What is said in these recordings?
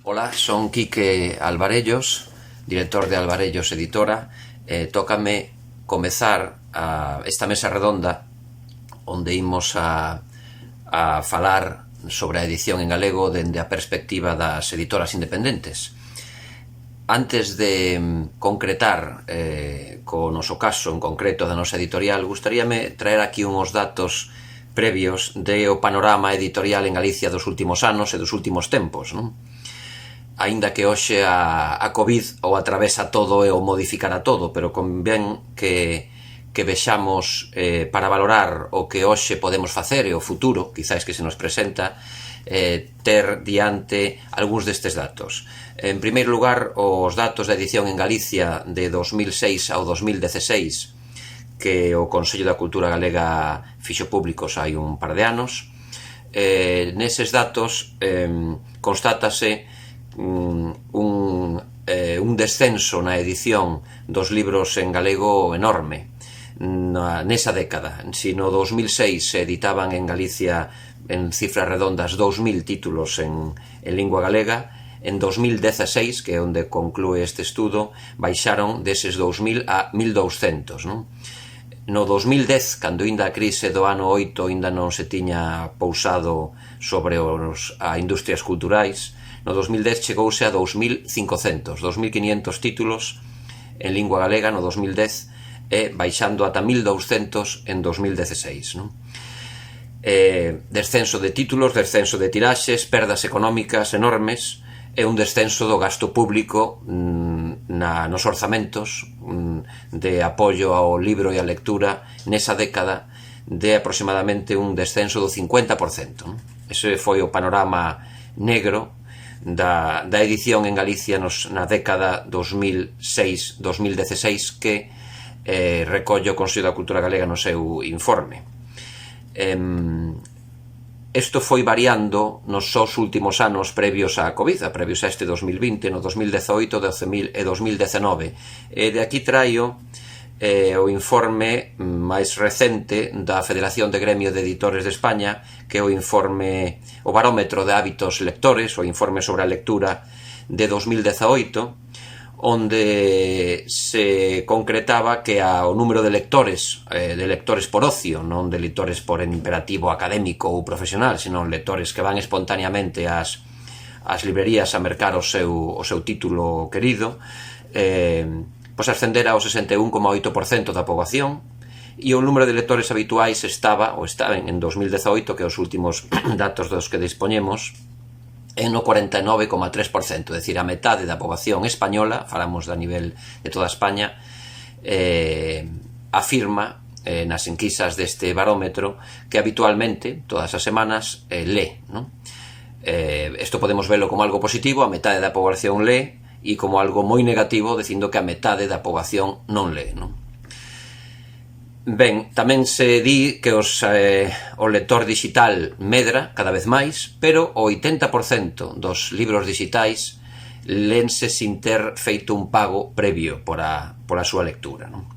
Ola, son Quique Alvarellos, director de Alvarellos Editora. Tócame comezar esta mesa redonda onde imos a falar sobre a edición en galego dende a perspectiva das editoras independentes. Antes de concretar co noso caso en concreto da nosa editorial, gustaríame traer aquí uns datos previos de o panorama editorial en Galicia dos últimos anos e dos últimos tempos, non? Aínda que hoxe a Covid o atravesa todo e o modificará todo, pero convén que vexamos para valorar o que hoxe podemos facer e o futuro, quizáis que se nos presenta, ter diante algúns destes datos. En primeiro lugar, os datos da edición en Galicia de 2006 ao 2016, que o Consello da Cultura Galega fixo públicos hai un par de anos. Neses datos constátase un descenso na edición dos libros en galego enorme nesa década. Si no 2006 se editaban en Galicia en cifras redondas 2000 títulos en lingua galega, en 2016, que é onde conclúe este estudo, baixaron deses 2000 a 1200, non? No 2010, cando ainda a crise do ano 8 ainda non se tiña pousado sobre a industrias culturais, no 2010 chegouse a 2.500 títulos en lingua galega no 2010 e baixando ata 1.200 en 2016, non? Descenso de títulos, descenso de tiraxes, perdas económicas enormes e un descenso do gasto público nos orzamentos de apoio ao libro e á lectura nesa década de aproximadamente un descenso do 50%. Ese foi o panorama negro da edición en Galicia na década 2006-2016 que recolle o Consello da Cultura Galega no seu informe. Isto foi variando nos seus últimos anos previos á Covid, previos a este 2020, no 2018, 2000 e 2019. De aquí traio o informe máis recente da Federación de Gremio de Editores de España, que é o informe, o barómetro de hábitos lectores, o informe sobre a lectura de 2018, onde se concretaba que o número de lectores por ocio, non de lectores por imperativo académico ou profesional, senón lectores que van espontaneamente ás librerías a mercar o seu título querido, pois ascendera ao 61,8% da poboación, e o número de lectores habituais estaba en 2018, que é os últimos datos dos que dispoñemos, en no 49,3%, é dicir, a metade da poboación española, falamos a nivel de toda España, afirma nas enquisas deste barómetro que habitualmente, todas as semanas, lé, non? Isto podemos velo como algo positivo, a metade da poboación lé, e como algo moi negativo, dicindo que a metade da poboación non lé, non? Ben, tamén se di que o lector digital medra cada vez máis, pero o 80% dos libros digitais lense sin ter feito un pago previo por a súa lectura, non?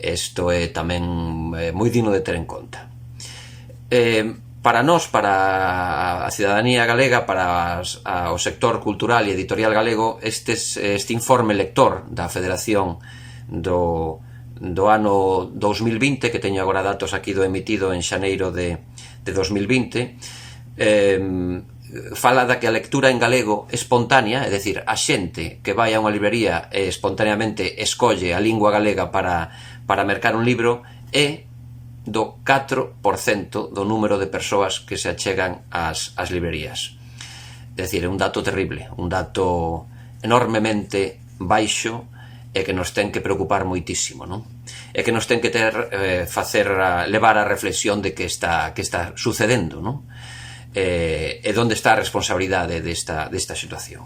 Isto é tamén moi digno de ter en conta. Para nós, para a cidadanía galega, para o sector cultural e editorial galego, este informe lector da Federación do ano 2020, que teño agora datos aquí do emitido en xaneiro de 2020, fala da que a lectura en galego espontánea, é dicir, a xente que vai a unha librería e espontaneamente escolle a lingua galega para mercar un libro, é do 4% do número de persoas que se achegan ás librerías. É dicir, é un dato terrible, un dato enormemente baixo e que nos ten que preocupar moitísimo, non? E que nos ten que levar a reflexión de que está sucedendo, non? E onde está a responsabilidade desta situación.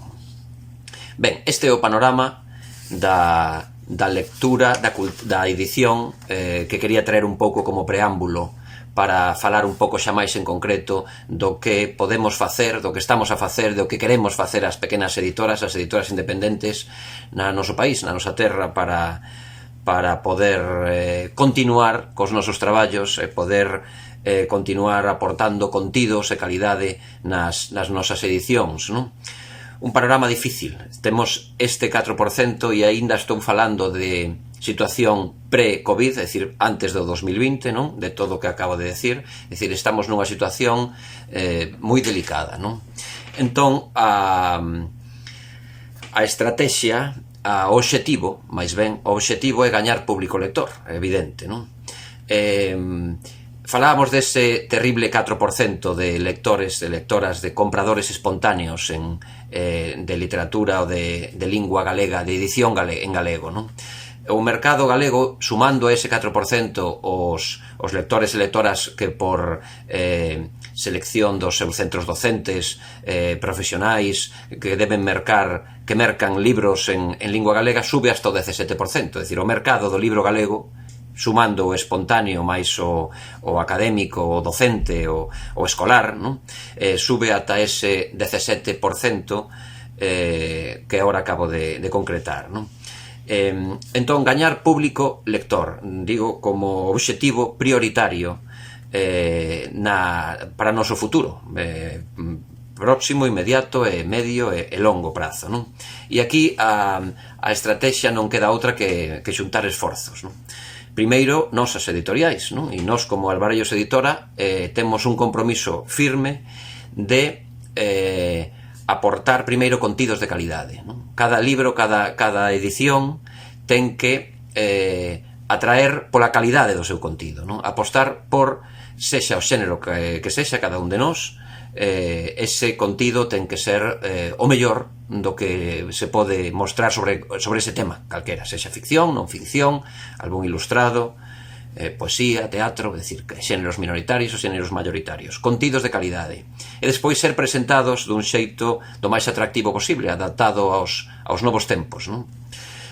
Ben, este é o panorama da lectura, da edición, que quería traer un pouco como preámbulo para falar un pouco xa máis en concreto do que podemos facer, do que estamos a facer, do que queremos facer as pequenas editoras, as editoras independentes na noso país, na nosa terra, para poder continuar cos nosos traballos e poder continuar aportando contidos e calidade nas nosas edicións, non? un panorama difícil. Temos este 4% e aínda estou falando de situación pre-Covid, é dicir, antes do 2020, non? De todo o que acabo de decir. É dicir, estamos nunha situación moi delicada, non? Entón, a estrategia, o obxectivo, máis ben, o obxectivo é gañar público lector, é evidente, non? Falábamos dese terrible 4% de lectores, de lectoras, de compradores espontáneos de literatura ou de lingua galega, de edición en galego, non? O mercado galego, sumando a ese 4% os lectores e lectoras que por selección dos seus centros docentes profesionais que mercan libros en lingua galega, sube hasta o 17%. É dicir, o mercado do libro galego, sumando o espontáneo máis o académico, o docente, o escolar, non? Sube ata ese 17% que agora acabo de concretar, non? Entón, gañar público lector, digo, como obxectivo prioritario para o noso futuro, próximo, inmediato, medio e longo prazo, non? E aquí a estrategia non queda outra que xuntar esforzos, non? Primeiro, nosas editoriais, non? E nós, como Alvarellos Editora, temos un compromiso firme de aportar primeiro contidos de calidade, non? Cada libro, cada edición ten que atraer pola calidade do seu contido, non? Apostar por, sexa o xénero que sexa cada un de nós, ese contido ten que ser o mellor do que se pode mostrar sobre ese tema calquera, sexa ficción, non ficción, álbum ilustrado, poesía, teatro, é dicir, xéneros minoritarios ou xéneros mayoritarios, contidos de calidade, e despois ser presentados dun xeito do máis atractivo posible, adaptado aos novos tempos, non?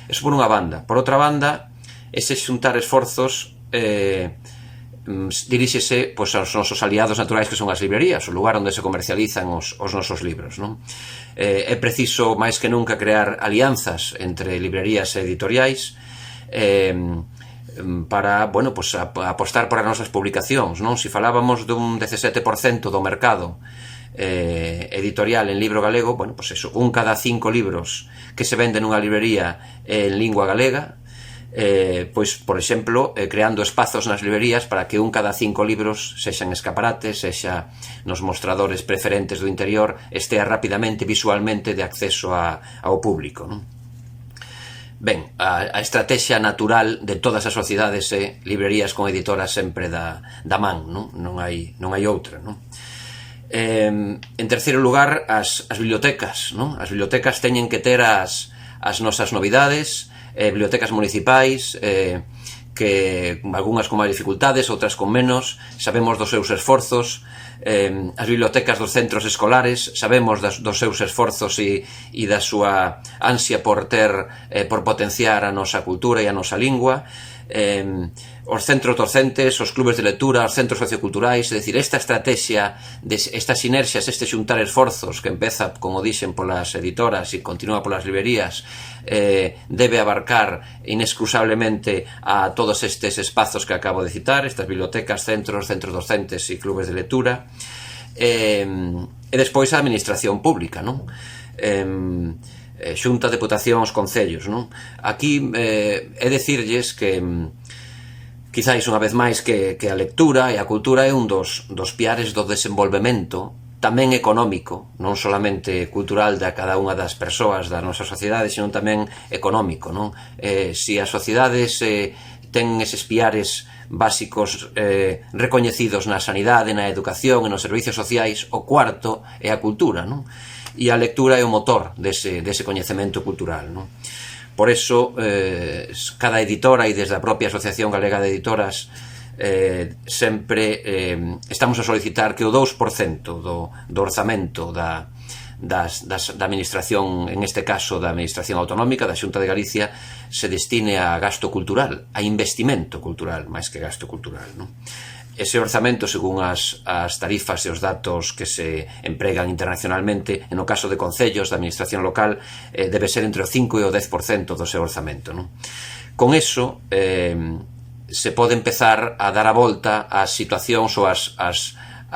Eso por unha banda. Por outra banda, ese xuntar esforzos diríxese aos nosos aliados naturais, que son as librerías, o lugar onde se comercializan os nosos libros, non? É preciso máis que nunca crear alianzas entre librerías e editoriais para, bueno, apostar por as nosas publicacións, non? Se falábamos dun 17% do mercado editorial en libro galego, bueno, pois eso, un cada 5 libros que se venden nunha librería en lingua galega, pois, por exemplo, creando espazos nas librerías para que un cada 5 libros, sexa en escaparates, sexa nos mostradores preferentes do interior, estea rapidamente, visualmente de acceso ao público, non? Ben, a estrategia natural de todas as sociedades é librerías con editoras sempre da man, non? Non hai outra, non? En terceiro lugar, as bibliotecas, non? As bibliotecas teñen que ter as nosas novidades, bibliotecas municipais, que algunhas con máis dificultades, outras con menos, sabemos dos seus esforzos, as bibliotecas dos centros escolares, sabemos dos seus esforzos e da súa ansia por potenciar a nosa cultura e a nosa lingua, os centros docentes, os clubes de lectura, os centros socioculturais, é dicir, esta estrategia, estas sinerxias, este xuntar esforzos que empeza, como dixen, polas editoras e continúa polas librerías, debe abarcar inexcusablemente a todos estes espazos que acabo de citar, estas bibliotecas, centros docentes e clubes de lectura, e despois a administración pública, non? Xunta, deputacións, concellos, non? Aquí é dicirlles que quizáis unha vez máis que a lectura e a cultura é un dos piares do desenvolvemento tamén económico, non solamente cultural de cada unha das persoas da nosa sociedade, sino tamén económico, non? Se as sociedades ten eses piares básicos recoñecidos na sanidade, na educación e nos servicios sociais, o cuarto é a cultura, non? E a lectura é o motor dese coñecemento cultural, non? Por eso, cada editora e desde a propia Asociación Galega de Editoras sempre estamos a solicitar que o 2% do orzamento da administración, en este caso da administración autonómica, da Xunta de Galicia, se destine a gasto cultural, a investimento cultural, máis que gasto cultural, non? Ese orzamento, según as tarifas e os datos que se empregan internacionalmente, no caso de concellos, da administración local, debe ser entre o 5 e o 10% do seu orzamento, non? Con eso, se pode empezar a dar a volta ás situacións ou ás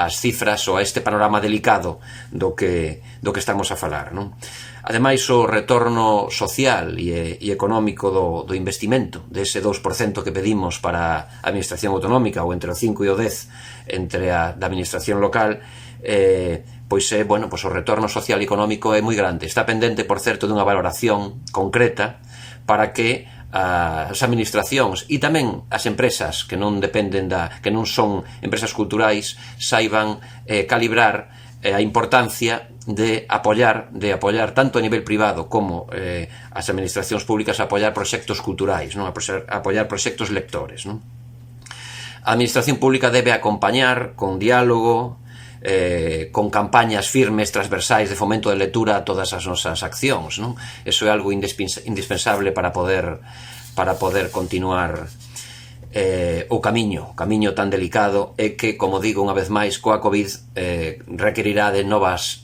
as cifras ou a este panorama delicado do que estamos a falar, non? Ademais, o retorno social e económico do investimento, dese 2% que pedimos para a administración autonómica, ou entre o 5 e o 10 entre a da administración local, pois o retorno social e económico é moi grande. Está pendente, por certo, dunha valoración concreta para que as administracións e tamén as empresas que non dependen que non son empresas culturais saiban calibrar a importancia de apoiar tanto a nivel privado como as administracións públicas a apoiar proxectos culturais, non? A apoiar proxectos lectores, non? A administración pública debe acompañar con diálogo, con campañas firmes, transversais de fomento de lectura a todas as nosas accións, non? Eso é algo indispensable para poder continuar o camiño tan delicado e que, como digo unha vez máis, coa COVID requerirá de novas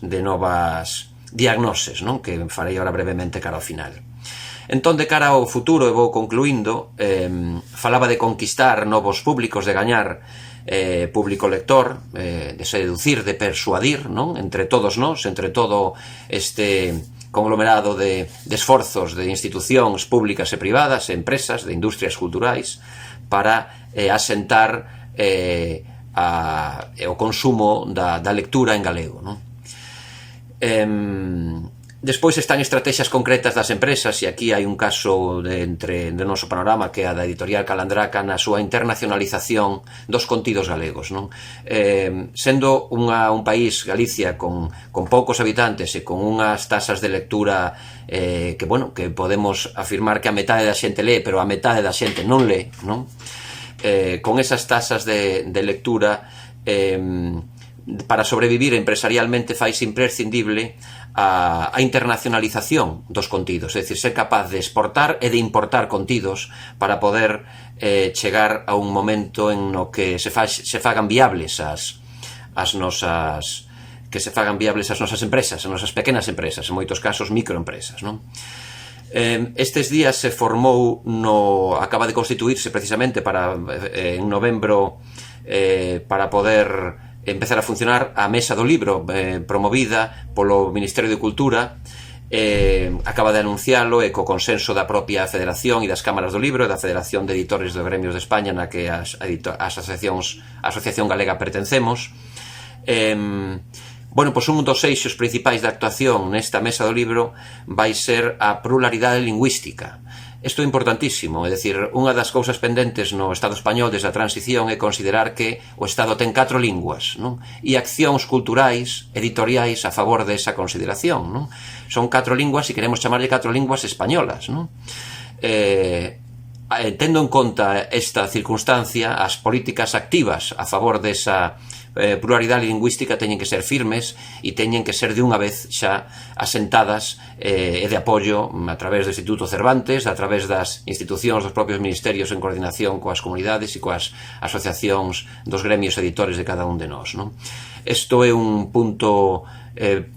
diagnoses, non? Que farei ahora brevemente cara ao final. Entón, de cara ao futuro, e vou concluindo, falaba de conquistar novos públicos, de gañar público lector, de seducir, de persuadir, non? Entre todos nós, entre todo este conglomerado de esforzos de institucións públicas e privadas, empresas, de industrias culturais, para asentar o consumo da lectura en galego, non? Despois están estrategias concretas das empresas, e aquí hai un caso do noso panorama, que é a da editorial Calandraca, na súa internacionalización dos contidos galegos, non? Sendo un país, Galicia, con poucos habitantes e con unhas tasas de lectura que podemos afirmar que a metade da xente lee, pero a metade da xente non lee, non? Con esas tasas de lectura, para sobrevivir empresarialmente faise imprescindible a internacionalización dos contidos, é dicir, ser capaz de exportar e de importar contidos para poder chegar a un momento en no que se fagan viables as nosas empresas, as nosas pequenas empresas, en moitos casos microempresas, non? Estes días se formou, acaba de constituirse precisamente en novembro, para poder empezar a funcionar a Mesa do Libro, promovida polo Ministerio de Cultura. Acaba de anuncialo e co consenso da propia Federación e das Cámaras do Libro e da Federación de Editores dos Gremios de España, na que a Asociación Galega pertencemos. Pois un dos eixos principais de actuación nesta Mesa do Libro vai ser a pluralidade lingüística. Isto é importantísimo, é dicir, unha das cousas pendentes no Estado español desde a transición é considerar que o Estado ten 4 linguas, non? E accións culturais, editoriais a favor desa consideración, non? Son 4 linguas e queremos chamarlle 4 linguas españolas, non? Tendo en conta esta circunstancia, as políticas activas a favor desa pluralidade lingüística teñen que ser firmes e teñen que ser de unha vez xa asentadas e de apoio a través do Instituto Cervantes, a través das institucións dos propios ministerios en coordinación coas comunidades e coas asociacións dos gremios editores de cada un de nós, non? Isto é un punto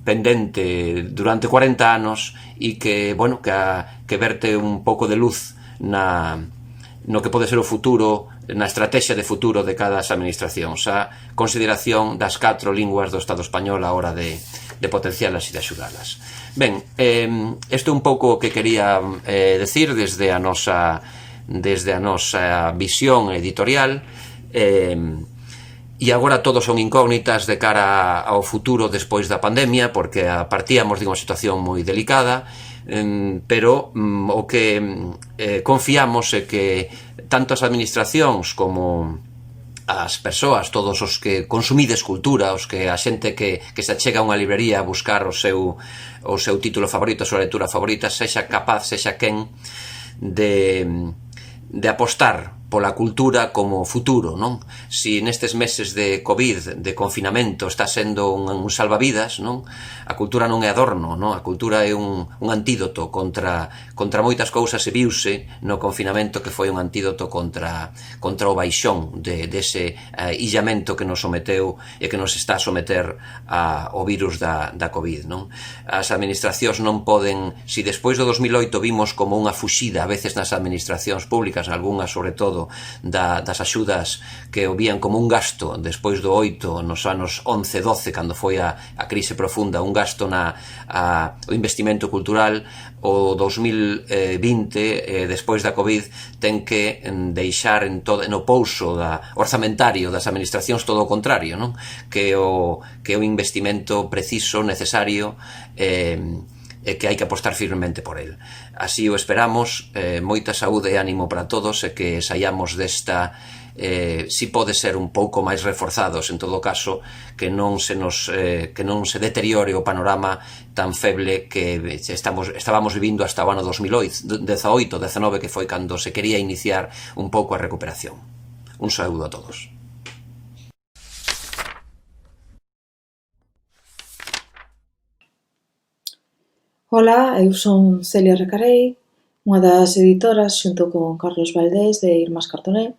pendente durante 40 anos e que verte un pouco de luz no que pode ser o futuro, na estrategia de futuro de cada administracións, a consideración das 4 linguas do Estado español a hora de potencialas e de axudalas. Ben, isto é un pouco o que quería decir desde a nosa visión editorial, e agora todos son incógnitas de cara ao futuro despois da pandemia, porque partíamos de unha situación moi delicada, pero o que confiamos é que tanto as administracións como as persoas, todos os que consumides cultura, os que a xente que se achega a unha librería a buscar o seu título favorito, a súa lectura favorita, sexa capaz, sexa quen de apostar pola cultura como futuro, non? Si nestes meses de COVID, de confinamento, está sendo un salvavidas, non? A cultura non é adorno, non? A cultura é un antídoto contra moitas cousas, e viuse no confinamento que foi un antídoto contra o baixón dese illamento que nos someteu e que nos está a someter ao virus da COVID, non? As administracións non poden, si despois do 2008 vimos como unha fuxida a veces nas administracións públicas, algunhas sobre todo todo das axudas que o vían como un gasto despois do 8 nos anos 11-12 cando foi a crise profunda, un gasto o investimento cultural. O 2020 despois da Covid ten que deixar no pouso orzamentario das administracións todo o contrario, non? Que o investimento preciso, necesario, e que hai que apostar firmemente por el. Así o esperamos, moita saúde e ánimo para todos e que saiamos desta, si pode ser un pouco máis reforzados, en todo caso, que non se deteriore o panorama tan feble que estábamos vivindo hasta o ano 2018-19, que foi cando se quería iniciar un pouco a recuperación. Un saúdo a todos. Ola, eu son Celia Recarei, unha das editoras xunto con Carlos Valdés de Irmás Cartoné,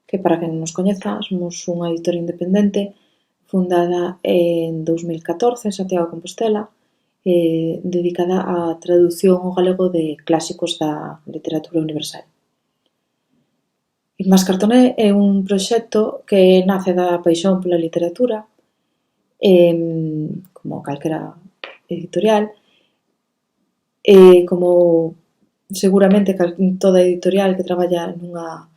que para quen non nos coñeza, somos unha editora independente fundada en 2014 en Santiago de Compostela, dedicada á traducción ao galego de clásicos da literatura universal. Irmás Cartoné é un proxecto que nace da paixón pola literatura, como calquera editorial, como seguramente toda editorial que traballa nunha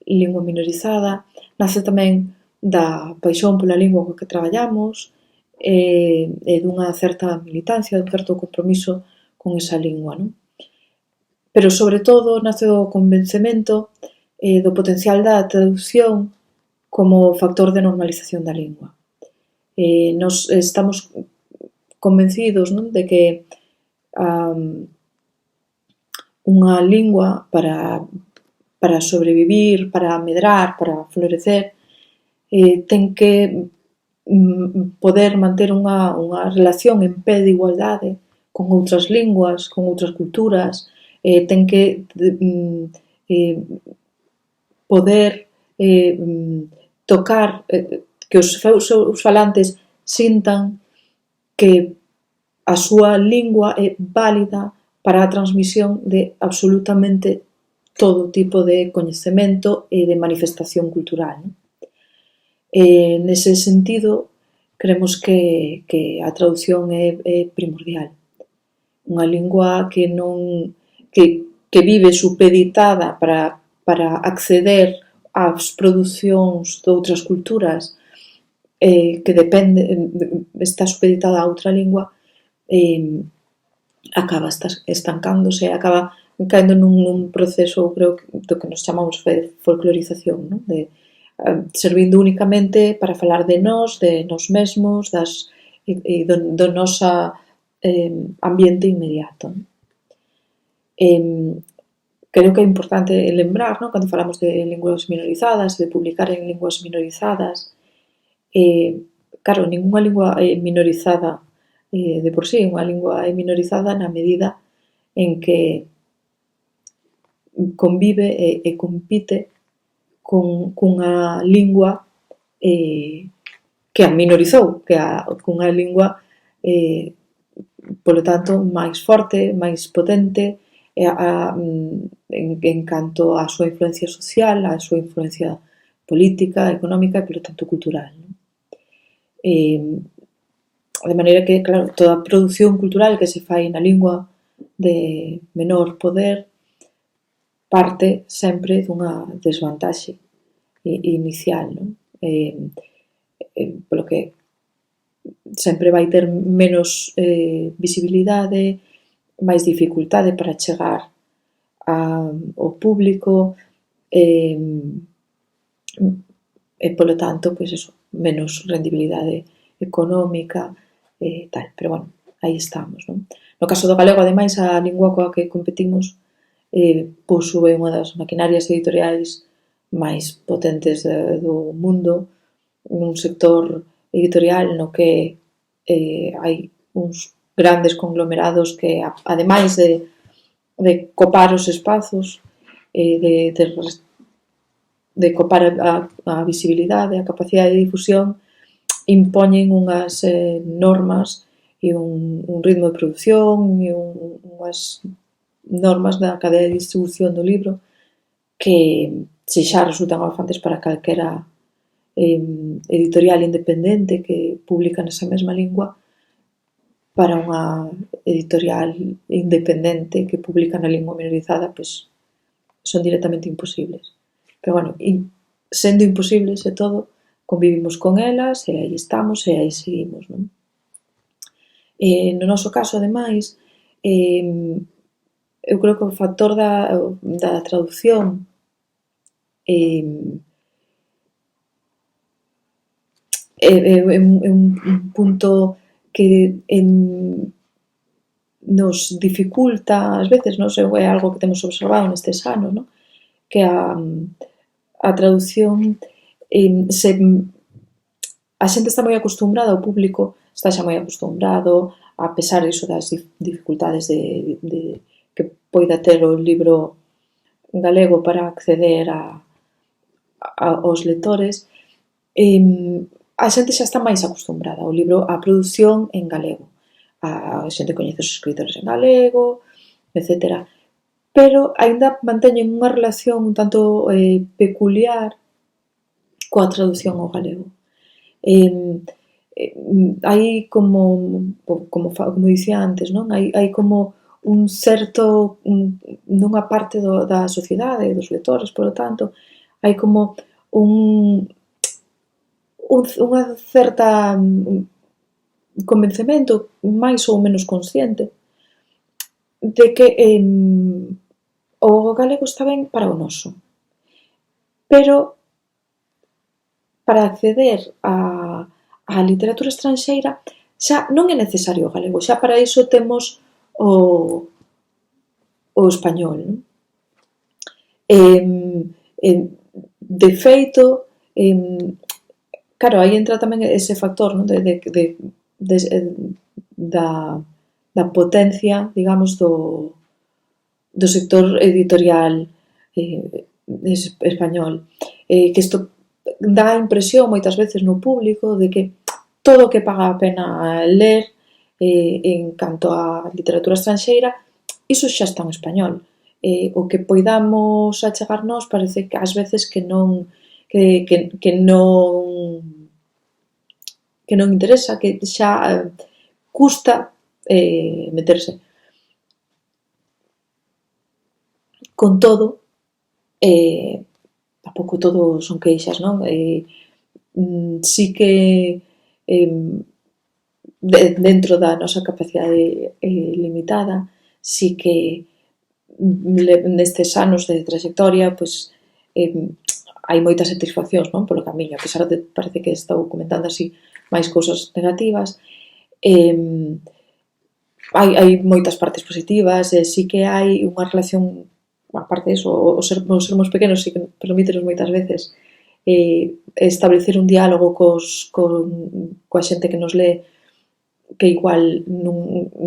lingua minorizada, nace tamén da paixón pola lingua coa que traballamos e dunha certa militancia, dun certo compromiso con esa lingua, non? Pero, sobre todo, nace do convencemento do potencial da traducción como factor de normalización da lingua. Nos estamos convencidos, non, de que unha lingua para sobrevivir, para medrar, para florecer, ten que poder manter unha relación en pé de igualdade con outras linguas, con outras culturas, ten que poder tocar, que os seus falantes sintan que a súa lingua é válida para a transmisión de absolutamente todo tipo de coñecemento e de manifestación cultural. Nese sentido, creemos que a traducción é primordial. Unha lingua que vive supeditada para acceder ás producións de outras culturas, que está supeditada a outra lingua, acaba estancándose, acaba caendo nun proceso, creo, do que nos chamamos folclorización, non? De servindo únicamente para falar de nós mesmos, do noso ambiente inmediato. Creo que é importante lembrar, non? Cando falamos de linguas minorizadas, de publicar en linguas minorizadas, claro, ningunha lingua é minorizada de por sí, unha lingua é minorizada na medida en que convive e compite cunha lingua que a minorizou, cunha lingua, polo tanto, máis forte, máis potente en canto á súa influencia social, á súa influencia política, económica e, polo tanto, cultural. De maneira que, claro, toda a produción cultural que se fai na lingua de menor poder parte sempre dunha desvantaxe inicial, non? Polo que sempre vai ter menos visibilidade, máis dificultade para chegar ao público e, polo tanto, pois eso, menos rendibilidade económica e tal, pero, bueno, aí estamos, non? No caso do galego, ademais, a lingua coa que competimos posúe unha das maquinarias editoriais máis potentes do mundo, un sector editorial no que hai uns grandes conglomerados que, ademais de copar os espazos, de copar a visibilidade, a capacidade de difusión, impoñen unhas normas e un ritmo de produción e unhas normas da cadea de distribución do libro que se xa resultan agofantes para calquera editorial independente que publica nesa mesma lingua, para unha editorial independente que publica na lingua minorizada, pois son directamente imposibles. Pero, bueno, sendo imposibles e todo, convivimos con elas e aí estamos e aí seguimos, non? No noso caso, ademais, eu creo que o factor da traducción é un punto que nos dificulta ás veces, non sei, é algo que temos observado nestes anos, non? Que a traducción a xente está moi acostumbrada, o público está xa moi acostumbrado, a pesar iso das dificultades de que poida ter o libro galego para acceder aos lectores, a xente xa está máis acostumbrada ao libro, á produción en galego. A xente coñece os escritores en galego, etcétera. Pero aínda manteñen unha relación un tanto peculiar coa traducción ao galego. Hai como dicía antes, non? Hai como un certo, nunha parte da sociedade, dos lectores, polo tanto, hai como unha certa convencemento, máis ou menos consciente, de que o galego está ben para o noso. Pero para acceder á literatura estranxeira xa non é necesario o galego, xa para iso temos o español, non? De feito, claro, aí entra tamén ese factor, non? Da potencia, digamos, do sector editorial español, que isto dá a impresión moitas veces no público de que todo o que paga a pena ler en canto á literatura estranxeira, iso xa está en español. O que poidamos achegar nós parece que ás veces que non interesa, que xa custa meterse. Con todo, tampouco todo son queixas, non? Si que dentro da nosa capacidade limitada, si que nestes anos de trayectoria, pois hai moitas satisfaccións, non? Polo camiño, a pesar de parece que estou comentando así máis cousas negativas, hai moitas partes positivas, e si que hai unha relación, aparte diso, os sermos pequenos si que permítenos moitas veces establecer un diálogo coa xente que nos lee, que igual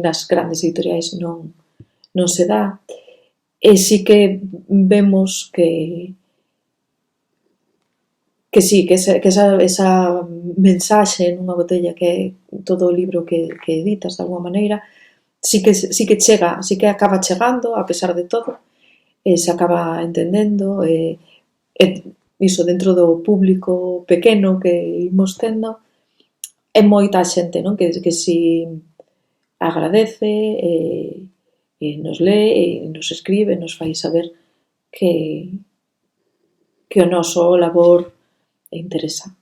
nas grandes editoriais non se dá, e si que vemos que sí, que esa mensaxe nunha botella que é todo o libro que editas de alguma maneira, sí que chega, sí que acaba chegando a pesar de todo, se acaba entendendo, iso dentro do público pequeno que imos tendo, é moita xente, non? Que si agradece, nos lee, nos escribe, nos fai saber que o noso labor interesa.